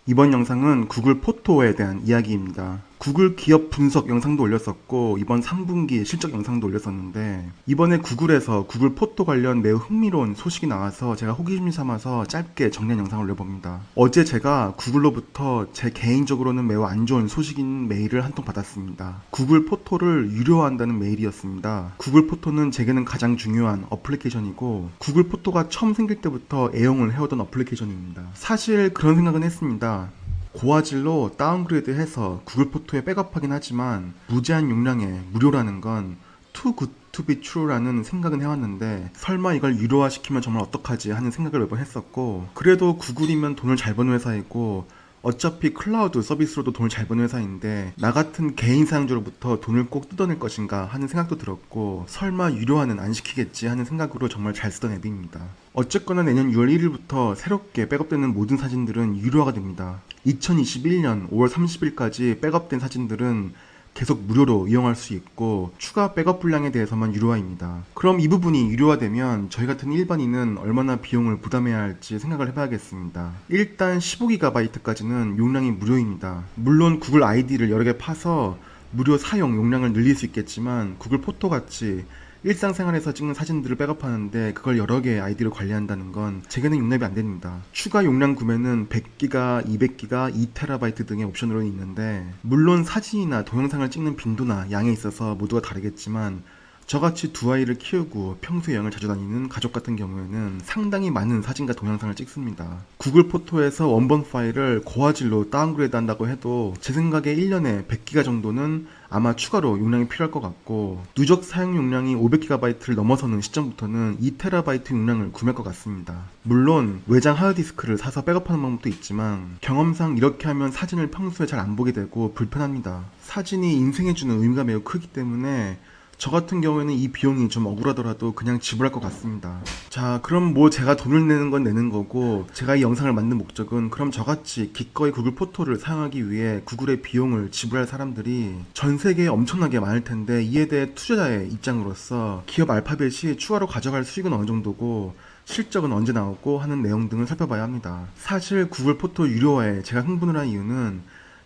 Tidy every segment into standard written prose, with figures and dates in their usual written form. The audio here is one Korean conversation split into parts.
이번 영상은 구글 포토에 대한 이야기입니다. 구글 기업 분석 영상도 올렸었고 이번 3분기 실적 영상도 올렸었는데 이번에 구글에서 구글 포토 관련 매우 흥미로운 소식이 나와서 제가 호기심 삼아서 짧게 정리한 영상을 올려봅니다. 어제 제가 구글로부터 제 개인적으로는 매우 안 좋은 소식인 메일을 한 통 받았습니다. 구글 포토를 유료화한다는 메일이었습니다. 구글 포토는 제게는 가장 중요한 어플리케이션이고 구글 포토가 처음 생길 때부터 애용을 해오던 어플리케이션입니다. 사실 그런 생각은 했습니다. 고화질로 다운그레이드해서 구글 포토에 백업하긴 하지만 무제한 용량에 무료라는 건 too good to be true라는 생각은 해왔는데 설마 이걸 유료화시키면 정말 어떡하지 하는 생각을 몇 번 했었고 그래도 구글이면 돈을 잘 버는 회사이고 어차피 클라우드 서비스로도 돈을 잘 버는 회사인데 나 같은 개인 사용자로부터 돈을 꼭 뜯어낼 것인가 하는 생각도 들었고 설마 유료화는 안 시키겠지 하는 생각으로 정말 잘 쓰던 앱입니다. 어쨌거나 내년 6월 1일부터 새롭게 백업되는 모든 사진들은 유료화가 됩니다. 2021년 5월 30일까지 백업된 사진들은 계속 무료로 이용할 수 있고 추가 백업 분량에 대해서만 유료화입니다. 그럼 이 부분이 유료화되면 저희 같은 일반인은 얼마나 비용을 부담해야 할지 생각을 해봐야겠습니다. 일단 15GB까지는 용량이 무료입니다. 물론 구글 아이디를 여러 개 파서 무료 사용 용량을 늘릴 수 있겠지만 구글 포토같이 일상생활에서 찍는 사진들을 백업하는데 그걸 여러 개의 아이디로 관리한다는 건 제게는 용납이 안 됩니다. 추가 용량 구매는 100GB, 200GB, 2TB 등의 옵션으로 있는데 물론 사진이나 동영상을 찍는 빈도나 양에 있어서 모두가 다르겠지만 저같이 두 아이를 키우고 평소에 여행을 자주 다니는 가족 같은 경우에는 상당히 많은 사진과 동영상을 찍습니다. 구글 포토에서 원본 파일을 고화질로 다운그레이드 한다고 해도 제 생각에 1년에 100GB 정도는 아마 추가로 용량이 필요할 것 같고 누적 사용 용량이 500GB를 넘어서는 시점부터는 2TB 용량을 구매할 것 같습니다. 물론 외장 하드디스크를 사서 백업하는 방법도 있지만 경험상 이렇게 하면 사진을 평소에 잘 안 보게 되고 불편합니다. 사진이 인생에 주는 의미가 매우 크기 때문에 저 같은 경우에는 이 비용이 좀 억울하더라도 그냥 지불할 것 같습니다. 자, 그럼 뭐 제가 돈을 내는 건 내는 거고 제가 이 영상을 만든 목적은 그럼 저같이 기꺼이 구글 포토를 사용하기 위해 구글의 비용을 지불할 사람들이 전 세계에 엄청나게 많을 텐데 이에 대해 투자자의 입장으로서 기업 알파벳이 추가로 가져갈 수익은 어느 정도고 실적은 언제 나오고 하는 내용 등을 살펴봐야 합니다. 사실 구글 포토 유료화에 제가 흥분을 한 이유는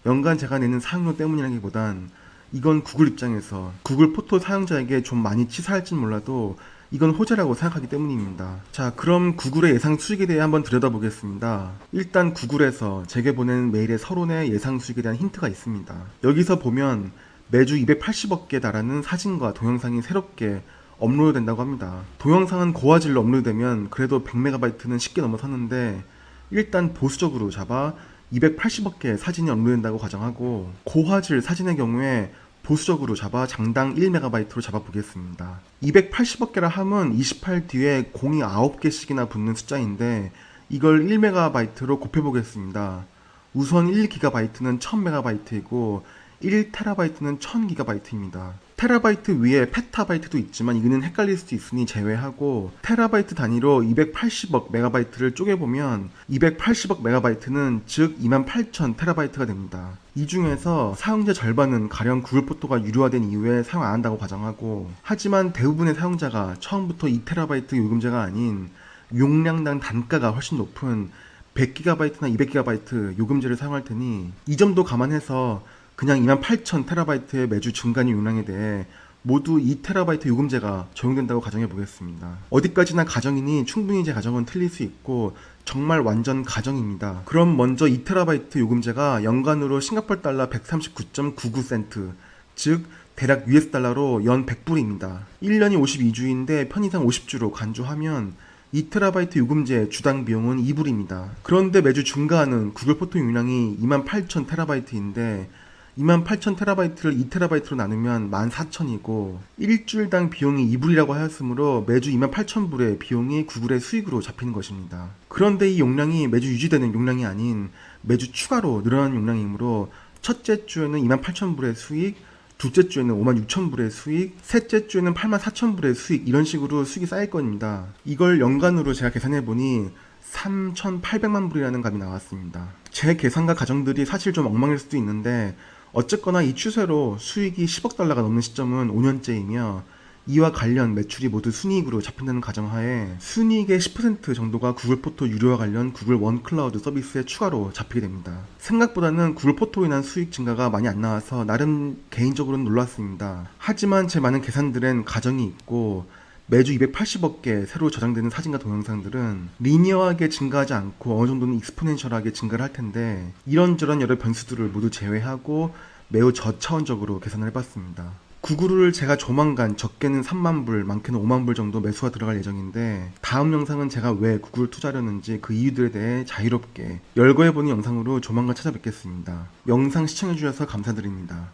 연간 제가 내는 사용료 때문이라기보단 이건 구글 입장에서 구글 포토 사용자에게 좀 많이 치사할진 몰라도 이건 호재라고 생각하기 때문입니다. 자, 그럼 구글의 예상 수익에 대해 한번 들여다보겠습니다. 일단 구글에서 제게 보내는 메일의 서론에 예상 수익에 대한 힌트가 있습니다. 여기서 보면 매주 280억 개 달하는 사진과 동영상이 새롭게 업로드 된다고 합니다. 동영상은 고화질로 업로드되면 그래도 100MB는 쉽게 넘어섰는데 일단 보수적으로 잡아 280억 개의 사진이 업로드된다고 가정하고 고화질 사진의 경우에 보수적으로 잡아 장당 1MB로 잡아보겠습니다. 280억 개라 함은 28 뒤에 0이 9개씩이나 붙는 숫자인데 이걸 1MB로 곱해보겠습니다. 우선 1GB는 1000MB이고 1TB는 1000GB입니다. 테라바이트 위에 페타바이트도 있지만 이거는 헷갈릴 수도 있으니 제외하고 테라바이트 단위로 280억 메가바이트를 쪼개보면 280억 메가바이트는 즉 28,000 테라바이트가 됩니다. 이 중에서 사용자 절반은 가령 구글 포토가 유료화된 이후에 사용 안 한다고 가정하고 하지만 대부분의 사용자가 처음부터 2TB 요금제가 아닌 용량당 단가가 훨씬 높은 100GB나 200GB 요금제를 사용할 테니 이 점도 감안해서 그냥 28,000 테라바이트의 매주 증가한 용량에 대해 모두 2TB 요금제가 적용된다고 가정해 보겠습니다. 어디까지나 가정이니 충분히 제 가정은 틀릴 수 있고 정말 완전 가정입니다. 그럼 먼저 2TB 요금제가 연간으로 싱가포르 달러 139.99센트 즉 대략 US 달러로 연 100불입니다. 1년이 52주인데 편의상 50주로 간주하면 2TB 요금제 주당 비용은 2불입니다. 그런데 매주 증가하는 구글 포토 용량이 28,000 테라바이트인데 28,000 테라바이트를 2TB로 나누면 14,000이고 일주일당 비용이 2불이라고 하였으므로 매주 28,000불의 비용이 구글의 수익으로 잡히는 것입니다. 그런데 이 용량이 매주 유지되는 용량이 아닌 매주 추가로 늘어나는 용량이므로 첫째 주에는 28,000불의 수익, 둘째 주에는 56,000불의 수익, 셋째 주에는 84,000불의 수익 이런 식으로 수익이 쌓일 겁니다. 이걸 연간으로 제가 계산해보니 3,800만 불이라는 값이 나왔습니다. 제 계산과 가정들이 사실 좀 엉망일 수도 있는데 어쨌거나 이 추세로 수익이 10억 달러가 넘는 시점은 5년째이며 이와 관련 매출이 모두 순이익으로 잡힌다는 가정하에 순이익의 10% 정도가 구글 포토 유료와 관련 구글 원 클라우드 서비스에 추가로 잡히게 됩니다. 생각보다는 구글 포토로 인한 수익 증가가 많이 안 나와서 나름 개인적으로는 놀랐습니다. 하지만 제 많은 계산들엔 가정이 있고 매주 280억 개 새로 저장되는 사진과 동영상들은 리니어하게 증가하지 않고 어느 정도는 익스포넨셜하게 증가를 할 텐데 이런저런 여러 변수들을 모두 제외하고 매우 저차원적으로 계산을 해봤습니다. 구글을 제가 조만간 적게는 3만 불, 많게는 5만 불 정도 매수가 들어갈 예정인데 다음 영상은 제가 왜 구글을 투자하려는지 그 이유들에 대해 자유롭게 열거해보는 영상으로 조만간 찾아뵙겠습니다. 영상 시청해주셔서 감사드립니다.